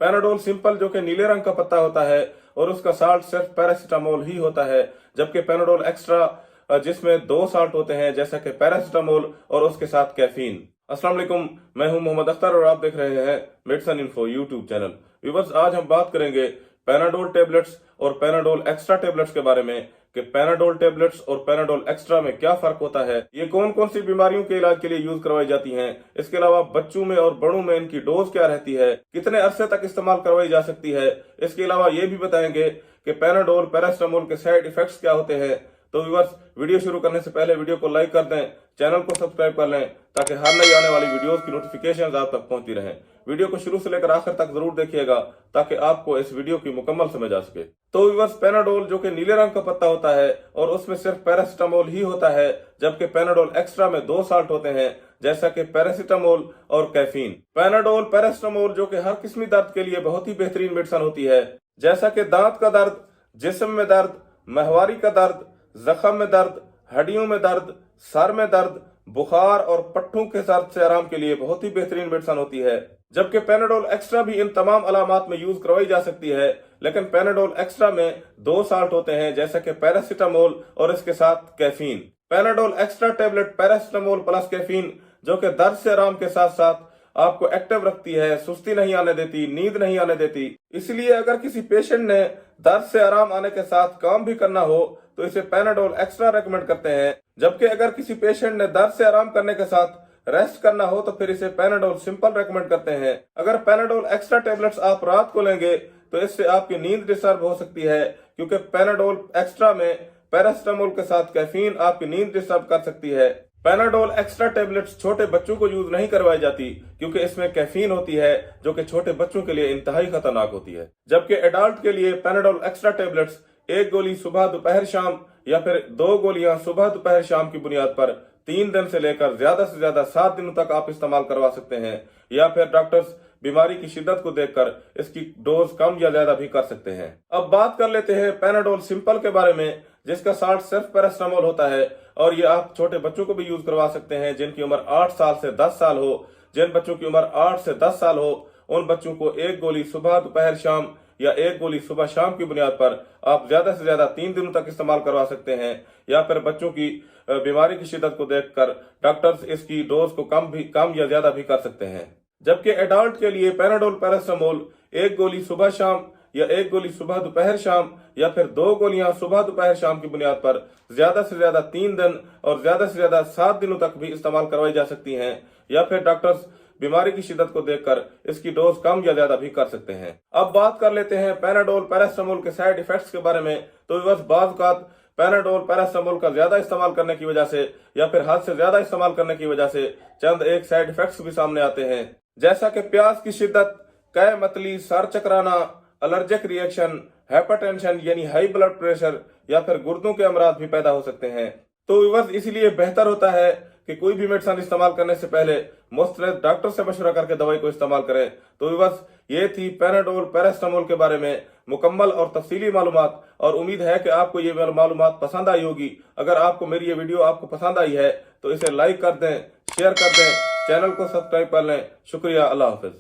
Panadol simple जो कि नीले रंग का पत्ता होता है और उसका साल्ट सिर्फ पैरासीटामोल ही होता है, जबकि पैनाडोल एक्स्ट्रा जिसमें 2 साल्ट होते हैं जैसा कि पैरासीटामोल और उसके साथ कैफीन। अस्सलाम वालेकुम, मैं हूं मोहम्मद अख्तर और आप देख रहे हैं medicine info YouTube channel. Viewers, आज हम बात करेंगे पैनाडोल टेबलेट्स और पैनाडोल एक्स्ट्रा टेबलेट्स के बारे में कि पैनाडोल टेबलेट्स और पैनाडोल एक्स्ट्रा में क्या फर्क होता है, ये कौन कौन सी बीमारियों के इलाज के लिए यूज करवाई जाती हैं, इसके अलावा बच्चों में और बड़ों में इनकी डोज क्या रहती है, कितने अरसे तक इस्तेमाल करवाई जा सकती है। इसके अलावा ये भी बताएंगे कि पैनाडोल पैरासीटामोल के साइड इफेक्ट्स क्या होते हैं। तो व्यूअर्स, वीडियो शुरू करने से पहले वीडियो को लाइक कर दें, चैनल को सब्सक्राइब कर लें ताकि हर नई आने वाली वीडियोस की नोटिफिकेशन आप तक पहुंचती रहें। वीडियो को शुरू से लेकर आखिर तक जरूर देखिएगा ताकि आपको इस वीडियो की मुकम्मल समझ आ सके। तो व्यूअर्स, पैनाडोल जो कि नीले रंग का पत्ता होता है और उसमें सिर्फ पैरासीटामोल ही होता है, जबकि पैनाडोल एक्स्ट्रा में 2 साल्ट होते हैं जैसा कि पैरासीटामोल और कैफीन। पैनाडोल पैरासीटामोल जो कि हर किस्मी दर्द के लिए बहुत ही बेहतरीन मेडिसिन होती है, जैसा कि दांत का दर्द, जिस्म में दर्द, महवारी का दर्द, जख्म में दर्द, हड्डियों में दर्द, सर में दर्द, बुखार और पट्टों के दर्द से आराम के लिए बहुत ही बेहतरीन मेडिसिन होती है। जबकि पैनाडोल एक्स्ट्रा भी इन तमाम अलामात में यूज करवाई जा सकती है, लेकिन पैनाडोल एक्स्ट्रा में 2 साल्ट होते हैं जैसा कि पैरासीटामोल और इसके साथ caffeine. Panadol extra tablet paracetamol plus caffeine जो कि दर्द से आराम के साथ साथ आपको एक्टिव रखती है, सुस्ती नहीं आने देती, नींद नहीं आने देती। इसलिए अगर किसी पेशेंट ने दर्द से आराम आने के साथ काम भी करना हो तो इसे पैनाडोल एक्स्ट्रा रेकमेंड करते हैं, जबकि अगर किसी पेशेंट ने दर्द से आराम करने के साथ रेस्ट करना हो तो फिर इसे पैनाडोल सिंपल रेकमेंड करते हैं। अगर पैनाडोल एक्स्ट्रा टेबलेट्स आप रात को लेंगे तो इससे आपकी नींद डिस्टर्ब हो सकती है, क्योंकि पैनाडोल एक्स्ट्रा में पैरासीटामोल के साथ कैफीन आपकी नींद डिस्टर्ब कर सकती है। पैनाडोल एक्स्ट्रा टेबलेट्स छोटे बच्चों को यूज नहीं करवाई जाती क्योंकि इसमें कैफीन होती है जो कि छोटे बच्चों के लिए इंतहाई खतरनाक होती है। जबकि एडल्ट के लिए पैनाडोल एक्स्ट्रा टेबलेट्स 1 गोली सुबह दोपहर शाम या फिर 2 गोलियां सुबह दोपहर शाम की बुनियाद पर 3 दिन से लेकर ज्यादा से ज्यादा 7 दिनों तक आप इस्तेमाल करवा सकते हैं, या फिर डॉक्टर्स बीमारी की शिद्दत को देखकर इसकी डोज कम या ज्यादा भी कर सकते हैं। अब बात कर लेते हैं पैनाडोल सिंपल के बारे में, जिसका साल्ट सिर्फ पैरासीटामोल होता है और ये आप छोटे बच्चों को भी यूज करवा सकते हैं जिनकी उम्र 8 साल से 10 साल हो। जिन बच्चों की उम्र 8 से 10 साल हो उन बच्चों को 1 गोली सुबह दोपहर शाम या 1 गोली सुबह शाम की बुनियाद पर आप ज्यादा से ज्यादा 3 दिनों तक इस्तेमाल करवा सकते हैं, या फिर बच्चों की बीमारी की शिद्दत को देखकर डॉक्टर्स इसकी डोज को कम या ज्यादा भी कर सकते हैं। जबकि एडल्ट के लिए पैनाडोल पैरासीटामोल 1 गोली सुबह शाम या 1 गोली सुबह दोपहर शाम या फिर 2 गोलियां सुबह दोपहर शाम की बुनियाद पर ज्यादा से ज्यादा 3 दिन और ज्यादा से ज्यादा 7 दिनों तक भी इस्तेमाल करवाई जा सकती हैं, या फिर डॉक्टर्स बीमारी की शिद्दत को देखकर इसकी डोज कम या ज्यादा भी कर सकते हैं। अब बात कर लेते हैं पैनाडोल पैरासीटामोल के साइड इफेक्ट्स के बारे में। तो बस बाज़ औक़ात पैनाडोल पैरासीटामोल का ज्यादा इस्तेमाल करने की वजह से या फिर हद से ज्यादा इस्तेमाल करने की वजह से चंद एक साइड इफेक्ट्स भी सामने आते हैं, जैसा कि प्यास की शिद्दत, कै मतली, सर चकराना, एलर्जिक रिएक्शन, हाइपरटेंशन यानी हाई ब्लड प्रेशर या फिर गुर्दों के अमराज भी पैदा हो सकते हैं। तो बस इसलिए बेहतर होता है कि कोई भी मेडिसिन इस्तेमाल करने से पहले मुस्तैद डॉक्टर से मशवरा करके दवाई को इस्तेमाल करें। तो बस ये थी पैनाडोल पैरासीटामोल के बारे में मुकम्मल और तफसीली मालूमात, और उम्मीद है कि आपको ये मालूमात पसंद आई होगी। अगर आपको मेरी ये वीडियो आपको पसंद आई है तो इसे लाइक कर दें, शेयर कर दें, चैनल को सब्सक्राइब कर लें। शुक्रिया, अल्लाह हाफिज।